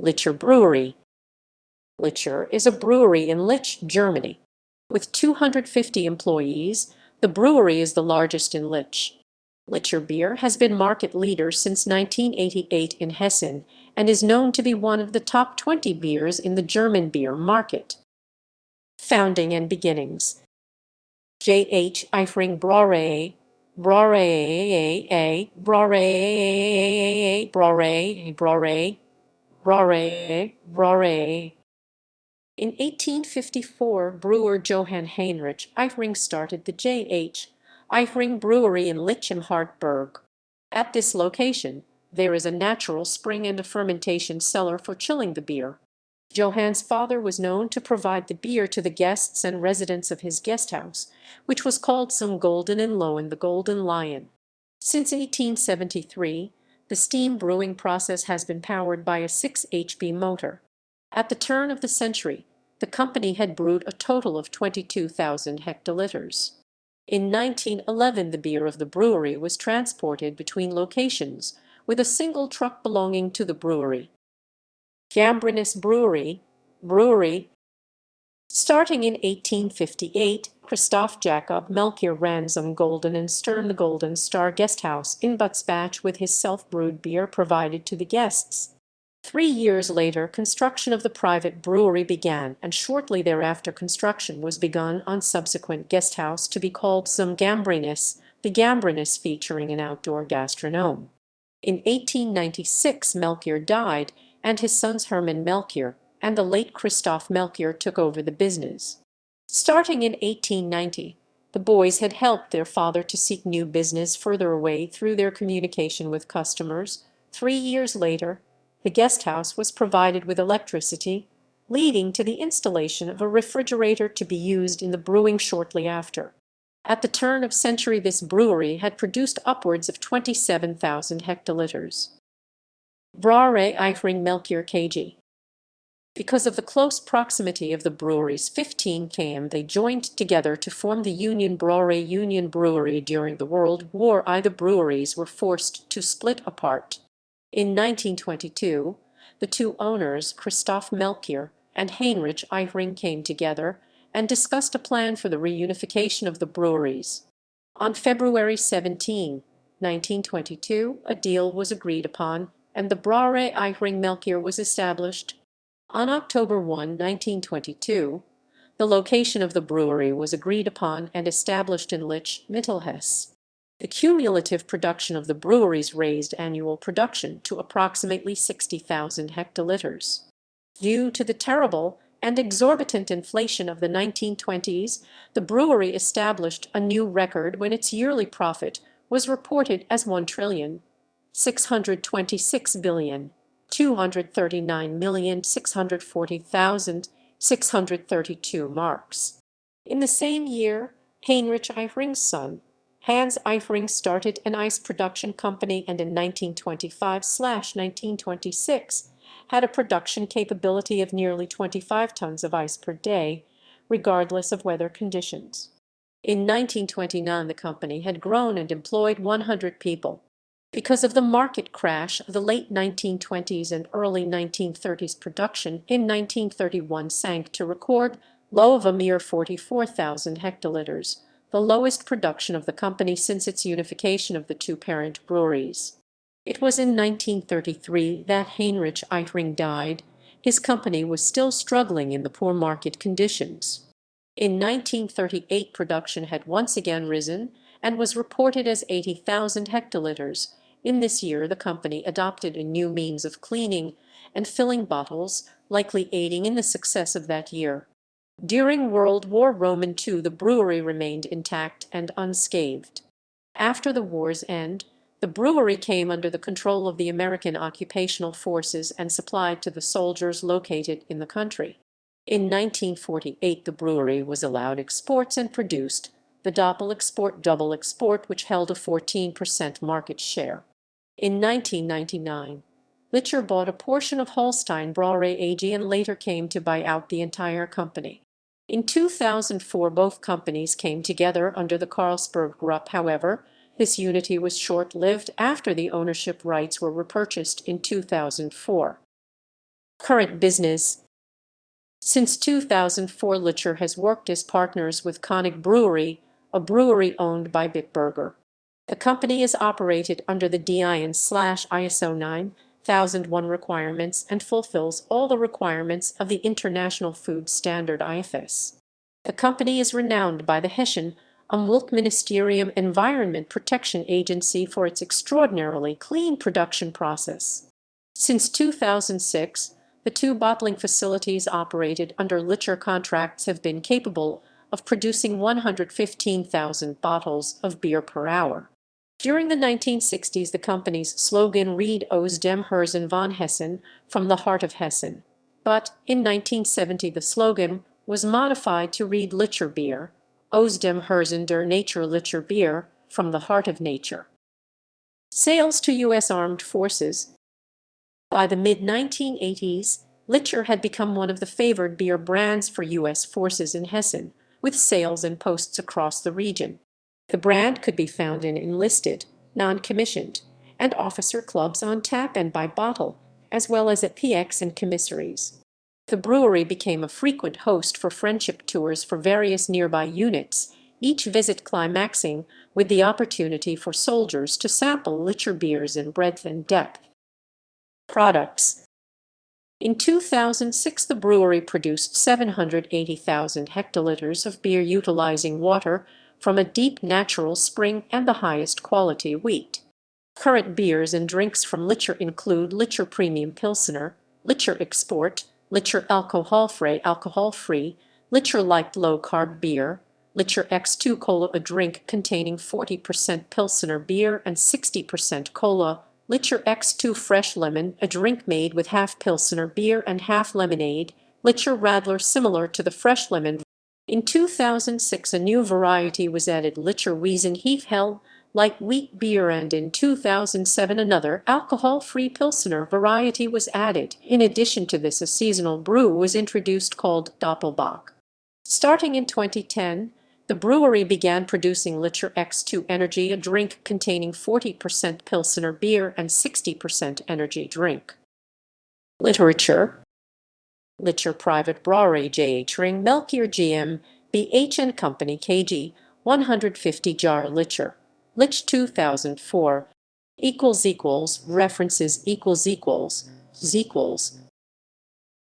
Licher Brewery. Licher is a brewery in Lich, Germany. With 250 employees, the brewery is the largest in Lich. Licher Beer has been market leader since 1988 in Hessen and is known to be one of the top 20 beers in the German beer market. Founding and beginnings. J.H. Ihring Brauerei, Brauerei, Brauerei, Brauerei, Brauerei, Brauerei, Brauerei. In 1854, brewer Johann Heinrich Ihring started the J.H. Ihring Brewery in Lich im Hartberg. At this location, there is a natural spring and a fermentation cellar for chilling the beer. Johann's father was known to provide the beer to the guests and residents of his guest house, which was called Zum Goldenen Lohen, the Golden Lion. Since 1873, the steam brewing process has been powered by a 6 HP motor. At the turn of the century, the company had brewed a total of 22,000 hectoliters. In 1911, the beer of the brewery was transported between locations with a single truck belonging to the brewery. Gambrinus-Brewery, brewery. Starting in 1858, Christoph Jakob Melchior ran Zum Goldenen Stern, the Golden Star guest house in Butzbach, with his self-brewed beer provided to the guests. 3 years later, construction of the private brewery began, and shortly thereafter construction was begun on subsequent guest house to be called Zum Gambrinus, the Gambrinus featuring an outdoor gastronome. In 1896, Melchior died, and his sons Hermann Melchior and the late Christoph Melchior took over the business. Starting in 1890, the boys had helped their father to seek new business further away through their communication with customers. 3 years later, the guest house was provided with electricity, leading to the installation of a refrigerator to be used in the brewing shortly after. At the turn of century, this brewery had produced upwards of 27,000 hectoliters. Brauerei Ihring Melchior KG. Because of the close proximity of the breweries 15 km, they joined together to form the Ihring Brewery. During the World War I, the breweries were forced to split apart. In 1922, the two owners, Christoph Melchior and Heinrich Ihring, came together and discussed a plan for the reunification of the breweries. On February 17, 1922, a deal was agreed upon, and the Brauerei Ihring Melchior was established. On October 1, 1922, the location of the brewery was agreed upon and established in Lich, Mittelhesse. The cumulative production of the breweries raised annual production to approximately 60,000 hectoliters. Due to the terrible and exorbitant inflation of the 1920s, the brewery established a new record when its yearly profit was reported as 1,626,239,640,632 marks. In the same year, Heinrich Ihring's son, Hans Ihring, started an ice production company, and in 1925/1926 had a production capability of nearly 25 tons of ice per day, regardless of weather conditions. In 1929, the company had grown and employed 100 people. Because of the market crash of the late 1920s and early 1930s, production in 1931 sank to record low of a mere 44,000 hectoliters, the lowest production of the company since its unification of the two parent breweries. It was in 1933 that Heinrich Ihring died. His company was still struggling in the poor market conditions. In 1938, production had once again risen and was reported as 80,000 hectoliters. In this year, the company adopted a new means of cleaning and filling bottles, likely aiding in the success of that year. During World War II, the brewery remained intact and unscathed. After the war's end, the brewery came under the control of the American occupational forces and supplied to the soldiers located in the country. In 1948, the brewery was allowed exports and produced the double export, which held a 14% market share. In 1999, Licher bought a portion of Holstein Brauerei AG and later came to buy out the entire company. In 2004, both companies came together under the Carlsberg Group. However, this unity was short-lived after the ownership rights were repurchased in 2004. Current business. Since 2004, Licher has worked as partners with Ihring Brewery, a brewery owned by Bitburger. The company is operated under the DIN/ISO 9001 requirements and fulfills all the requirements of the International Food Standard IFS. The company is renowned by the Hessen Umweltministerium Environment Protection Agency for its extraordinarily clean production process. Since 2006, the two bottling facilities operated under Licher contracts have been capable of producing 115,000 bottles of beer per hour. During the 1960s, the company's slogan read Aus dem Herzen von Hessen, from the heart of Hessen. But in 1970, the slogan was modified to read Licher Beer, Aus dem Herzen der Natur Licher Beer, from the heart of nature. Sales to U.S. Armed Forces. By the mid-1980s, Licher had become one of the favored beer brands for U.S. forces in Hessen, with sales and posts across the region. The brand could be found in enlisted, non-commissioned, and officer clubs on tap and by bottle, as well as at PX and commissaries. The brewery became a frequent host for friendship tours for various nearby units, each visit climaxing with the opportunity for soldiers to sample Licher beers in breadth and depth. Products. In 2006, the brewery produced 780,000 hectoliters of beer utilizing water from a deep natural spring and the highest quality wheat. Current beers and drinks from Licher include Licher Premium Pilsner, Licher Export, Licher alcohol-free, Licher Light low-carb beer, Licher X2 Cola, a drink containing 40% Pilsner beer and 60% cola, Licher X2 Fresh Lemon, a drink made with half Pilsner beer and half lemonade, Licher Radler, similar to the Fresh Lemon. In 2006, a new variety was added, Licher Wiesenhefe light wheat beer, and in 2007 another alcohol-free Pilsner variety was added. In addition to this, a seasonal brew was introduced called Doppelbock. Starting in 2010, the brewery began producing Licher X2 Energy, a drink containing 40% Pilsner beer and 60% energy drink. Literature. Licher Private Brauerei J. Ihring Melchior GM, BH & Company KG, 150 jar Licher. Lich 2004. References